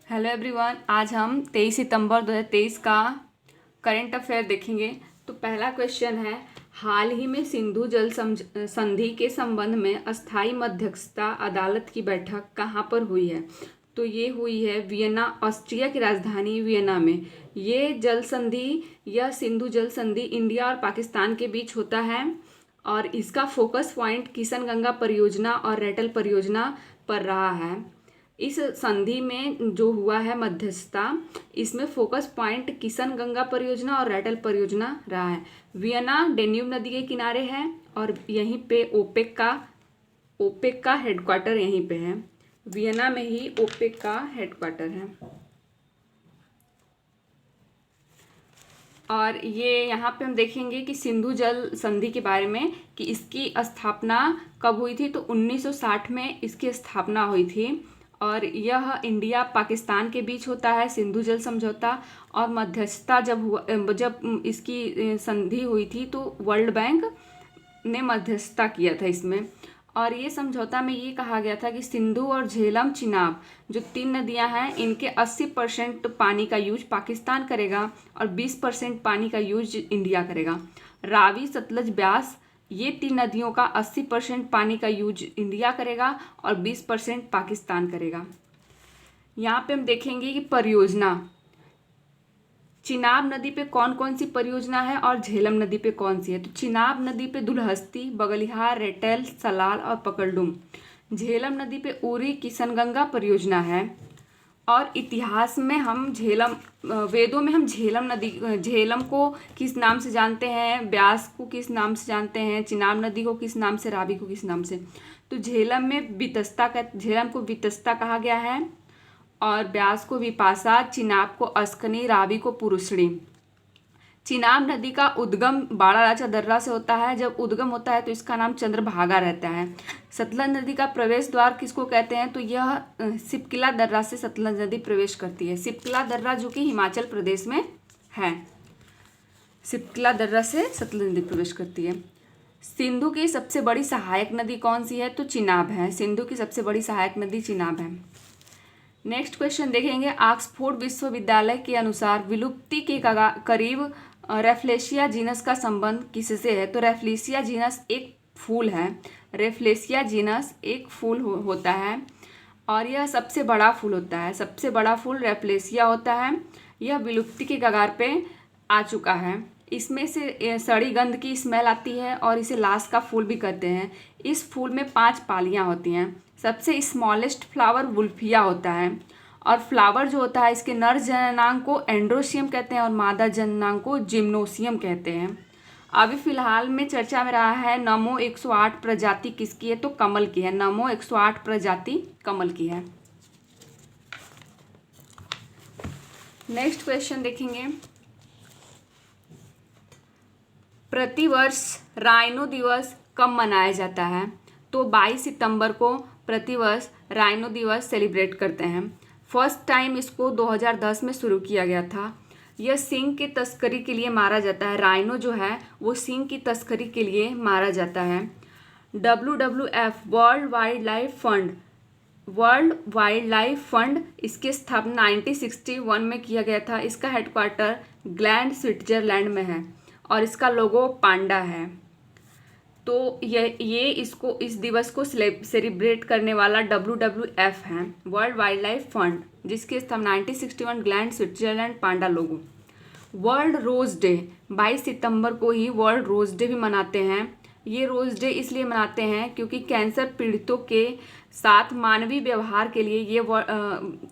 Hello everyone, आज हम 23 सितंबर 2023 का करंट अफेयर देखेंगे। तो पहला क्वेश्चन है, हाल ही में सिंधु जल संधि के संबंध में अस्थाई मध्यस्थता अदालत की बैठक कहाँ पर हुई है? तो ये हुई है वियना, ऑस्ट्रिया की राजधानी वियना में। ये जल संधि या सिंधु जल संधि इंडिया और पाकिस्तान के बीच होता है और इसका फोकस पॉइंट किशनगंगा परियोजना और रेटल परियोजना पर रहा है। इस संधि में जो हुआ है मध्यस्थता, इसमें फोकस पॉइंट किशनगंगा परियोजना और रेटल परियोजना रहा है। वियना डेन्यूब नदी के किनारे है और यहीं पे ओपेक का हेडक्वार्टर यहीं पे है। वियना में ही ओपेक का हेडक्वार्टर है। और ये यहाँ पे हम देखेंगे कि सिंधु जल संधि के बारे में कि इसकी स्थापना कब हुई थी। तो 1960 में इसकी स्थापना हुई थी और यह इंडिया पाकिस्तान के बीच होता है सिंधु जल समझौता। और मध्यस्थता जब इसकी संधि हुई थी तो वर्ल्ड बैंक ने मध्यस्थता किया था इसमें। और ये समझौता में ये कहा गया था कि सिंधु और झेलम चिनाब जो 3 नदियां हैं, इनके 80% पानी का यूज पाकिस्तान करेगा और 20% पानी का यूज इंडिया करेगा। रावी, सतलज, ब्यास, ये 3 नदियों का 80% पानी का यूज इंडिया करेगा और 20% पाकिस्तान करेगा। यहाँ पे हम देखेंगे कि परियोजना, चिनाब नदी पे कौन कौन सी परियोजना है और झेलम नदी पे कौन सी है। तो चिनाब नदी पे दुलहस्ती, बगलिहार, रेटेल, सलाल और पकड़डुम। झेलम नदी पे उरी किशनगंगा परियोजना है। और इतिहास में हम वेदों में हम झेलम को किस नाम से जानते हैं, ब्यास को किस नाम से जानते हैं, चिनाब नदी को किस नाम से, रावी को किस नाम से। तो झेलम को वितस्ता कहा गया है और ब्यास को विपाशा, चिनाब को अस्कनी, रावी को पुरुषणी। चिनाब नदी का उद्गम बाड़ा राचा दर्रा से होता है। जब उद्गम होता है तो इसका नाम चंद्रभागा रहता है। सतलज नदी का प्रवेश द्वार किसको कहते हैं? तो यह सिपकिला दर्रा से सतलज नदी प्रवेश करती है। सिपकिला दर्रा जो कि हिमाचल प्रदेश में है। सिपकिला दर्रा से सतलज नदी प्रवेश करती है। सिंधु की सबसे बड़ी सहायक नदी कौन सी है? तो चिनाब है। सिंधु की सबसे बड़ी सहायक नदी चिनाब है। नेक्स्ट क्वेश्चन देखेंगे, ऑक्सफोर्ड विश्वविद्यालय के अनुसार विलुप्ति के करीब रेफ्लेशिया जीनस का संबंध किससे है? तो रेफ्लेशिया जीनस एक फूल है। रेफ्लेशिया जीनस एक फूल होता है और यह सबसे बड़ा फूल होता है। सबसे बड़ा फूल रेफ्लेशिया होता है। यह विलुप्ति के कगार पे आ चुका है। इसमें से सड़ी गंध की स्मेल आती है और इसे लाश का फूल भी कहते हैं। इस फूल में 5 पालियाँ होती हैं। सबसे स्मॉलेस्ट फ्लावर वुल्फिया होता है और फ्लावर जो होता है इसके नर जननांग को एंड्रोशियम कहते हैं और मादा जननांग को जिम्नोसियम कहते हैं। अभी फिलहाल में चर्चा में रहा है नमो 108 प्रजाति किसकी है? तो कमल की है। नमो 108 प्रजाति कमल की है। नेक्स्ट क्वेश्चन देखेंगे, प्रतिवर्ष राइनो दिवस कब मनाया जाता है? तो 22 सितंबर को प्रतिवर्ष राइनो दिवस सेलिब्रेट करते हैं। फर्स्ट टाइम इसको 2010 में शुरू किया गया था। यह सींग की तस्करी के लिए मारा जाता है। राइनो जो है वो सींग की तस्करी के लिए मारा जाता है। WWF world wild life fund इसकी स्थापना 1961 में किया गया था। इसका हेडक्वार्टर ग्लैंड, स्विट्जरलैंड में है और इसका लोगो पांडा है। तो ये इस दिवस को सेलिब्रेट करने वाला WWF है, वर्ल्ड वाइल्ड लाइफ फंड, जिसकी स्थापना 1961, ग्लैंड, स्विट्जरलैंड, पांडा लोगो। वर्ल्ड रोज डे, 22 सितंबर को ही वर्ल्ड रोज डे भी मनाते हैं। ये रोज डे इसलिए मनाते हैं क्योंकि कैंसर पीड़ितों के साथ मानवीय व्यवहार के लिए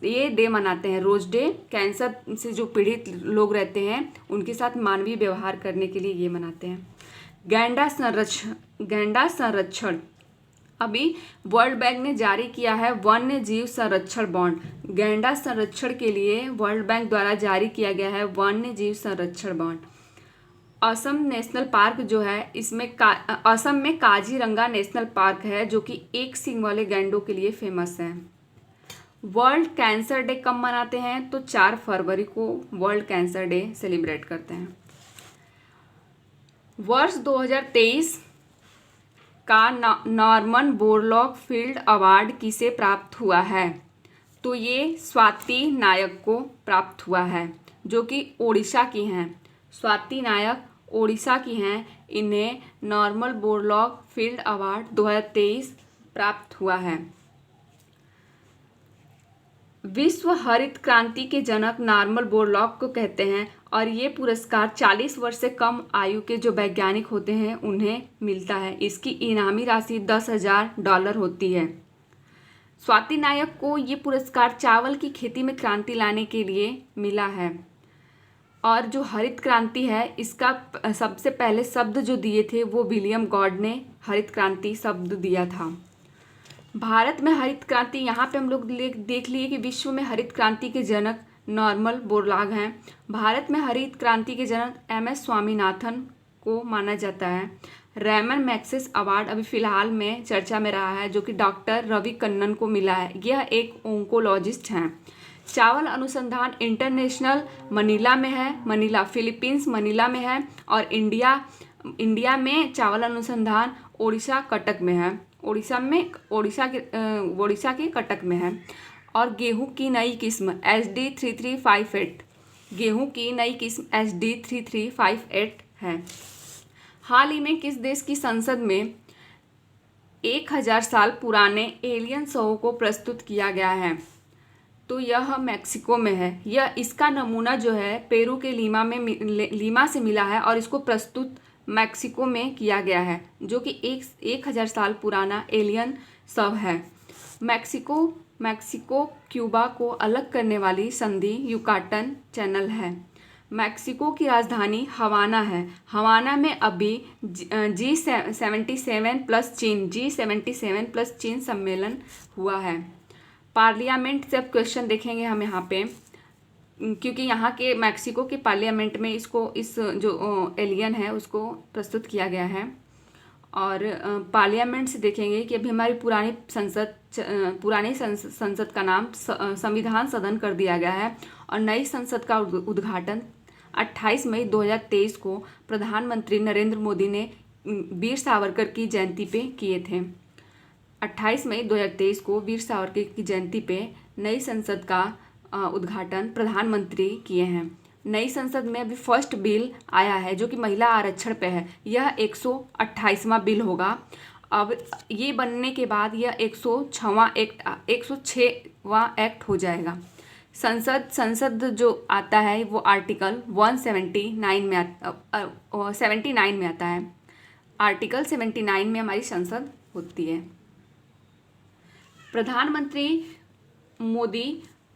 ये डे मनाते हैं। रोज डे कैंसर से जो पीड़ित लोग रहते हैं उनके साथ मानवीय व्यवहार करने के लिए ये मनाते हैं। गैंडा संरक्षण, अभी वर्ल्ड बैंक ने जारी किया है वन्य जीव संरक्षण बॉन्ड। गैंडा संरक्षण के लिए वर्ल्ड बैंक द्वारा जारी किया गया है वन्य जीव संरक्षण बॉन्ड। असम नेशनल पार्क जो है, इसमें असम में काजीरंगा नेशनल पार्क है जो कि एक सींग वाले गैंडों के लिए फेमस है। वर्ल्ड कैंसर डे कब मनाते हैं? तो 4 फरवरी को वर्ल्ड कैंसर डे सेलिब्रेट करते हैं। वर्ष 2023 का नॉर्मन बोरलॉग फील्ड अवार्ड किसे प्राप्त हुआ है? तो ये स्वाति नायक को प्राप्त हुआ है, जो कि ओडिशा की हैं। स्वाति नायक ओडिशा की हैं। इन्हें नॉर्मल बोरलॉग फील्ड अवार्ड 2023 प्राप्त हुआ है। विश्व हरित क्रांति के जनक नॉर्मन बोरलॉग को कहते हैं और ये पुरस्कार 40 वर्ष से कम आयु के जो वैज्ञानिक होते हैं उन्हें मिलता है। इसकी इनामी राशि $10,000 होती है। स्वाति नायक को ये पुरस्कार चावल की खेती में क्रांति लाने के लिए मिला है। और जो हरित क्रांति है, इसका सबसे पहले शब्द जो दिए थे वो विलियम गॉड ने हरित क्रांति शब्द दिया था। भारत में हरित क्रांति, यहाँ पे हम लोग देख लिए कि विश्व में हरित क्रांति के जनक नॉर्मन बोरलॉग हैं। भारत में हरित क्रांति के जनक MS स्वामीनाथन को माना जाता है। रैमन मैग्सेसे अवार्ड अभी फ़िलहाल में चर्चा में रहा है, जो कि डॉक्टर रवि कन्नन को मिला है। यह एक ओंकोलॉजिस्ट हैं। चावल अनुसंधान इंटरनेशनल मनीला में है, मनीला फिलीपींस मनीला में है। और इंडिया में चावल अनुसंधान ओडिशा कटक में है। ओडिशा के कटक में है। और गेहूं की नई किस्म HD3358, गेहूं की नई किस्म HD3358 है। हाल ही में किस देश की संसद में 1000 साल पुराने एलियन शवों को प्रस्तुत किया गया है? तो यह मैक्सिको में है। यह इसका नमूना जो है पेरू के लीमा से मिला है और इसको प्रस्तुत मैक्सिको में किया गया है, जो कि 1000 साल पुराना एलियन शव है। मैक्सिको क्यूबा को अलग करने वाली संधि युकाटन चैनल है। मैक्सिको की राजधानी हवाना है। हवाना में अभी G77 प्लस चीन सम्मेलन हुआ है। पार्लियामेंट से अब क्वेश्चन देखेंगे हम यहाँ पे, क्योंकि यहाँ के मैक्सिको के पार्लियामेंट में इस जो एलियन है उसको प्रस्तुत किया गया है। और पार्लियामेंट से देखेंगे कि अभी हमारी पुरानी संसद का नाम संविधान सदन कर दिया गया है और नई संसद का उद्घाटन 28 मई 2023 को प्रधानमंत्री नरेंद्र मोदी ने वीर सावरकर की जयंती पे किए थे। 28 मई 2023 को वीर सावरकर की जयंती पे नई संसद का उद्घाटन प्रधानमंत्री किए हैं। नई संसद में अभी फर्स्ट बिल आया है जो कि महिला आरक्षण पे है। यह 128वां बिल होगा। अब ये बनने के बाद यह 106वां एक्ट हो जाएगा। संसद जो आता है वो आर्टिकल 179 में 79 में आता है। आर्टिकल 79 में हमारी संसद होती है।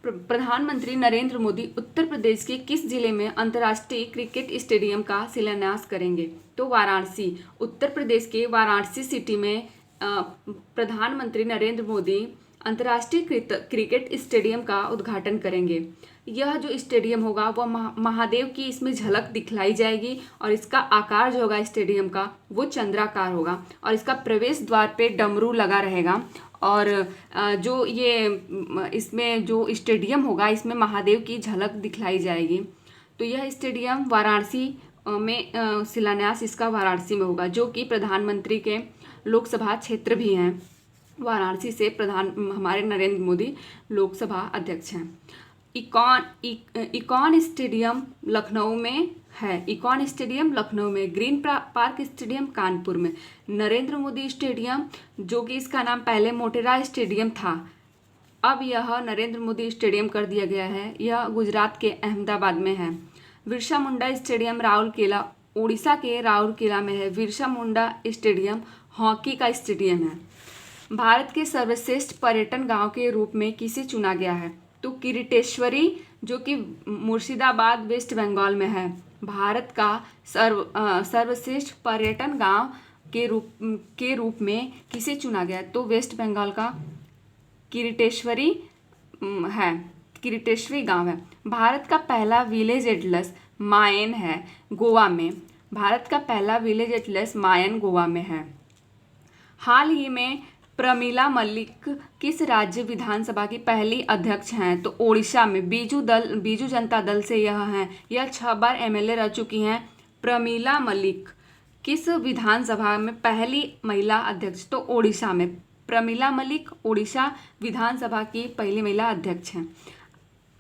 प्रधानमंत्री नरेंद्र मोदी उत्तर प्रदेश के किस जिले में अंतर्राष्ट्रीय क्रिकेट स्टेडियम का शिलान्यास करेंगे? तो वाराणसी। उत्तर प्रदेश के वाराणसी सिटी में प्रधानमंत्री नरेंद्र मोदी अंतर्राष्ट्रीय क्रिकेट स्टेडियम का उद्घाटन करेंगे। यह जो स्टेडियम होगा वह महादेव की इसमें झलक दिखलाई जाएगी और इसका आकार जो होगा स्टेडियम का वो चंद्राकार होगा और इसका प्रवेश द्वार पे डमरू लगा रहेगा। और जो ये इसमें जो स्टेडियम होगा इसमें महादेव की झलक दिखलाई जाएगी। तो यह स्टेडियम वाराणसी में शिलान्यास इसका वाराणसी में होगा, जो कि प्रधानमंत्री के लोकसभा क्षेत्र भी हैं। वाराणसी से हमारे नरेंद्र मोदी लोकसभा अध्यक्ष हैं। इकॉन स्टेडियम लखनऊ में है। इकॉन स्टेडियम लखनऊ में। ग्रीन पार्क स्टेडियम कानपुर में। नरेंद्र मोदी स्टेडियम जो कि इसका नाम पहले मोटेरा स्टेडियम था, अब यह नरेंद्र मोदी स्टेडियम कर दिया गया है। यह गुजरात के अहमदाबाद में है। बिरसा मुंडा स्टेडियम राउरकेला, उड़ीसा के राउरकेला में है। बिरसा मुंडा स्टेडियम हॉकी का स्टेडियम है। भारत के सर्वश्रेष्ठ पर्यटन गांव के रूप में किसे चुना गया है? तो किरीटेश्वरी, जो कि मुर्शिदाबाद वेस्ट बंगाल में है। भारत का सर्वश्रेष्ठ पर्यटन गांव के रूप में किसे चुना गया? तो वेस्ट बंगाल का किरीटेश्वरी है। किरीटेश्वरी गांव है। भारत का पहला विलेज एटलस मायन है गोवा में। भारत का पहला विलेज एटलस मायन गोवा में है। हाल ही में प्रमिला मलिक किस राज्य विधानसभा की पहली अध्यक्ष हैं? तो ओडिशा में। बीजू जनता दल से यह हैं। यह 6 बार MLA रह चुकी हैं। प्रमिला मलिक किस विधानसभा में पहली महिला अध्यक्ष? तो ओडिशा में। प्रमिला मलिक उड़ीसा विधानसभा की पहली महिला अध्यक्ष हैं।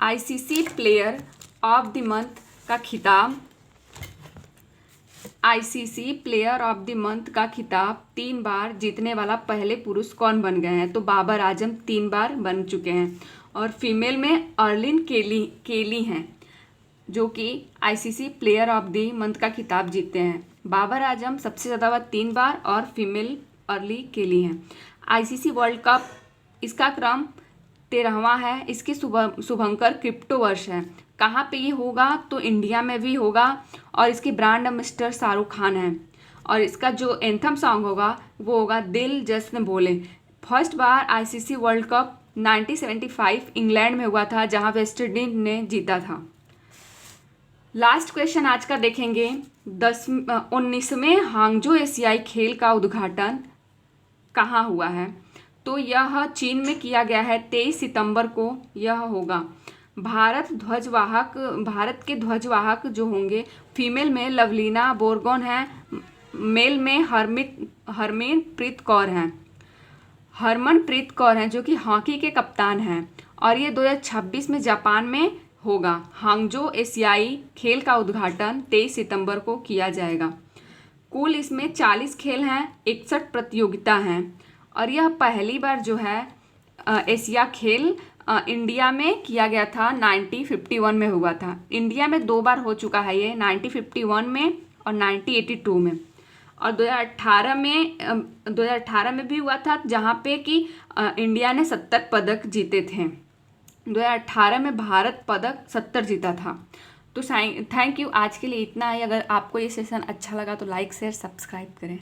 ICC player of the month का खिताब ICC player of the month का खिताब 3 बार जीतने वाला पहले पुरुष कौन बन गए हैं? तो बाबर आजम 3 बार बन चुके हैं। और फीमेल में अर्लिन केली हैं जो कि ICC player of the month का खिताब जीतते हैं। बाबर आजम सबसे ज़्यादा बार 3 बार और फीमेल अर्ली केली हैं। आईसीसी वर्ल्ड कप इसका क्रम 13वां है। इसके शुभंकर क्रिप्टो वर्ष है। कहाँ पे ये होगा? तो इंडिया में भी होगा और इसके ब्रांड एम्बेसडर शाहरुख खान हैं। और इसका जो एंथम सॉन्ग होगा वो होगा दिल जश्न बोले। फर्स्ट बार आईसीसी वर्ल्ड कप 1975 इंग्लैंड में हुआ था जहाँ वेस्ट इंडीज ने जीता था। लास्ट क्वेश्चन आज का देखेंगे। 19वें हांगझो एशियाई खेल का उद्घाटन कहाँ हुआ है? तो यह चीन में किया गया है। 23 सितंबर को यह होगा। भारत के ध्वजवाहक जो होंगे, फीमेल में लवलीना बोरगोन हैं, मेल में हरमनप्रीत कौर हैं जो कि हॉकी के कप्तान हैं। और ये 2026 में जापान में होगा। हांगझो एशियाई खेल का उद्घाटन 23 सितंबर को किया जाएगा। कुल इसमें 40 खेल हैं, 61 प्रतियोगिता हैं। और यह पहली बार जो है एशिया खेल इंडिया में किया गया था। 1951 में हुआ था। इंडिया में 2 बार हो चुका है ये, 1951 में और 1982 में। और 2018 में भी हुआ था जहाँ पे कि इंडिया ने 70 पदक जीते थे। 2018 में भारत पदक 70 जीता था। तो थैंक यू। आज के लिए इतना है। अगर आपको ये सेशन अच्छा लगा तो लाइक शेयर सब्सक्राइब करें।